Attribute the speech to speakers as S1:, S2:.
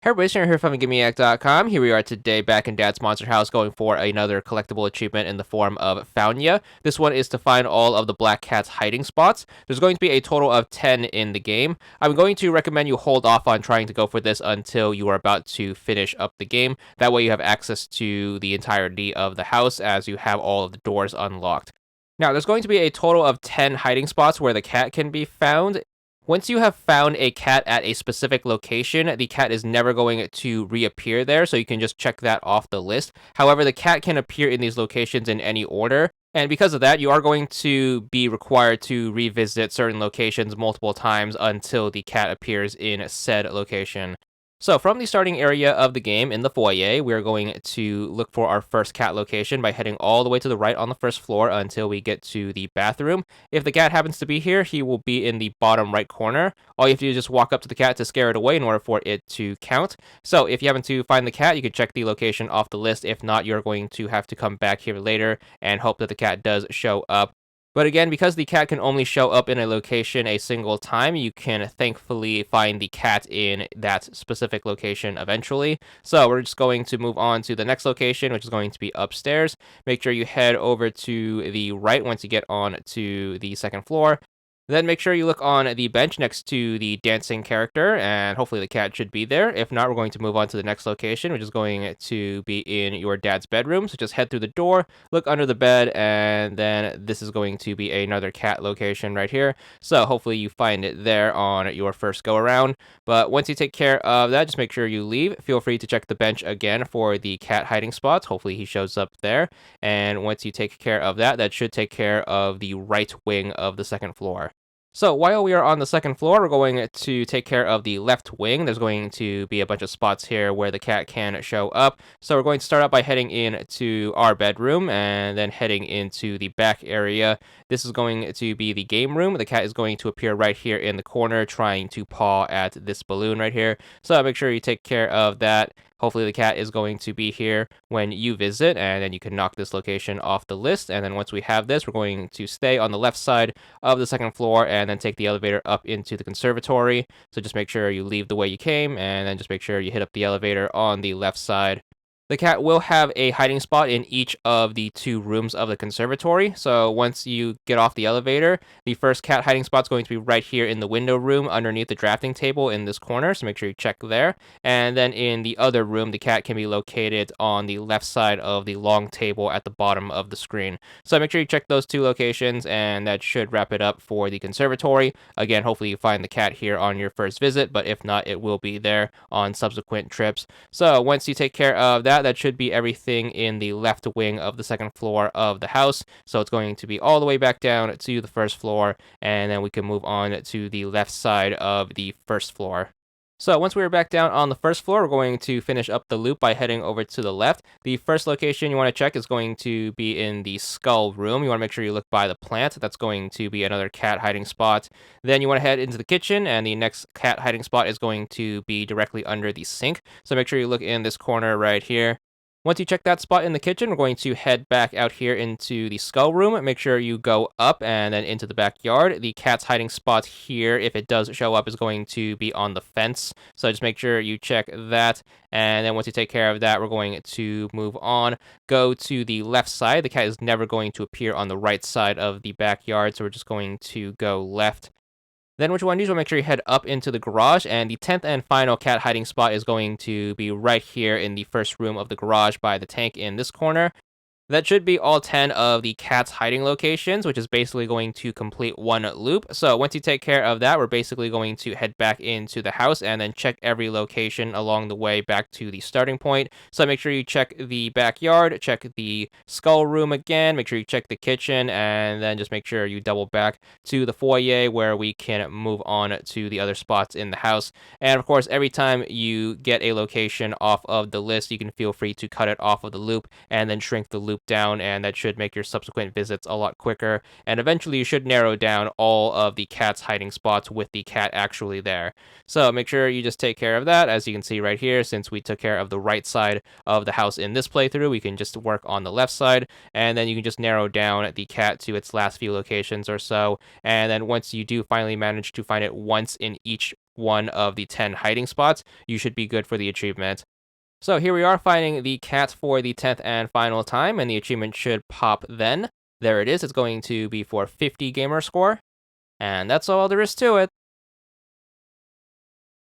S1: Hey everybody, Sharon here from VidGamiac.com. Here we are today back in Dad's Monster House going for another collectible achievement in the form of Found Ya. This one is to find all of the black cat's hiding spots. There's going to be a total of 10 in the game. I'm going to recommend you hold off on trying to go for this until you are about to finish up the game. That way you have access to the entirety of the house as you have all of the doors unlocked. Now, there's going to be a total of 10 hiding spots where the cat can be found. Once you have found a cat at a specific location, the cat is never going to reappear there, so you can just check that off the list. However, the cat can appear in these locations in any order, and because of that, you are going to be required to revisit certain locations multiple times until the cat appears in said location. So, from the starting area of the game in the foyer, we're going to look for our first cat location by heading all the way to the right on the first floor until we get to the bathroom. If the cat happens to be here, he will be in the bottom right corner. All you have to do is just walk up to the cat to scare it away in order for it to count. So, if you happen to find the cat, you can check the location off the list. If not, you're going to have to come back here later and hope that the cat does show up. But again, because the cat can only show up in a location a single time, you can thankfully find the cat in that specific location eventually. So we're just going to move on to the next location, which is going to be upstairs. Make sure you head over to the right once you get on to the second floor. Then make sure you look on the bench next to the dancing character, and hopefully the cat should be there. If not, we're going to move on to the next location, which is going to be in your dad's bedroom. So just head through the door, look under the bed, and then this is going to be another cat location right here. So hopefully you find it there on your first go around. But once you take care of that, just make sure you leave. Feel free to check the bench again for the cat hiding spots. Hopefully he shows up there. And once you take care of that, that should take care of the right wing of the second floor. So while we are on the second floor, we're going to take care of the left wing. There's going to be a bunch of spots here where the cat can show up. So we're going to start out by heading into our bedroom and then heading into the back area. This is going to be the game room. The cat is going to appear right here in the corner trying to paw at this balloon right here. So make sure you take care of that. Hopefully the cat is going to be here when you visit, and then you can knock this location off the list. And then once we have this, we're going to stay on the left side of the second floor and then take the elevator up into the conservatory. So just make sure you leave the way you came, and then just make sure you hit up the elevator on the left side. The cat will have a hiding spot in each of the two rooms of the conservatory. So once you get off the elevator, the first cat hiding spot is going to be right here in the window room underneath the drafting table in this corner. So make sure you check there. And then in the other room, the cat can be located on the left side of the long table at the bottom of the screen. So make sure you check those two locations, and that should wrap it up for the conservatory. Again, hopefully you find the cat here on your first visit, but if not, it will be there on subsequent trips. So once you take care of that should be everything in the left wing of the second floor of the house. So it's going to be all the way back down to the first floor, and then we can move on to the left side of the first floor. So once we're back down on the first floor, we're going to finish up the loop by heading over to the left. The first location you want to check is going to be in the skull room. You want to make sure you look by the plant. That's going to be another cat hiding spot. Then you want to head into the kitchen, and the next cat hiding spot is going to be directly under the sink. So make sure you look in this corner right here. Once you check that spot in the kitchen, we're going to head back out here into the skull room. Make sure you go up and then into the backyard. The cat's hiding spot here, if it does show up, is going to be on the fence. So just make sure you check that. And then once you take care of that, we're going to move on. Go to the left side. The cat is never going to appear on the right side of the backyard, so we're just going to go left. Then what you want to do is make sure you head up into the garage, and the 10th and final cat hiding spot is going to be right here in the first room of the garage by the tank in this corner. That should be all 10 of the cat's hiding locations, which is basically going to complete one loop. So once you take care of that, we're basically going to head back into the house and then check every location along the way back to the starting point. So make sure you check the backyard, check the skull room again, make sure you check the kitchen, and then just make sure you double back to the foyer where we can move on to the other spots in the house. And of course, every time you get a location off of the list, you can feel free to cut it off of the loop and then shrink the loop down, and that should make your subsequent visits a lot quicker. And eventually you should narrow down all of the cat's hiding spots with the cat actually there. So make sure you just take care of that. As you can see right here, since we took care of the right side of the house in this playthrough, we can just work on the left side, and then you can just narrow down the cat to its last few locations or so. And then once you do finally manage to find it once in each one of the 10 hiding spots, you should be good for the achievement. So here we are finding the cat for the 10th and final time, and the achievement should pop then. There it is. It's going to be for 50 gamer score. And that's all there is to it.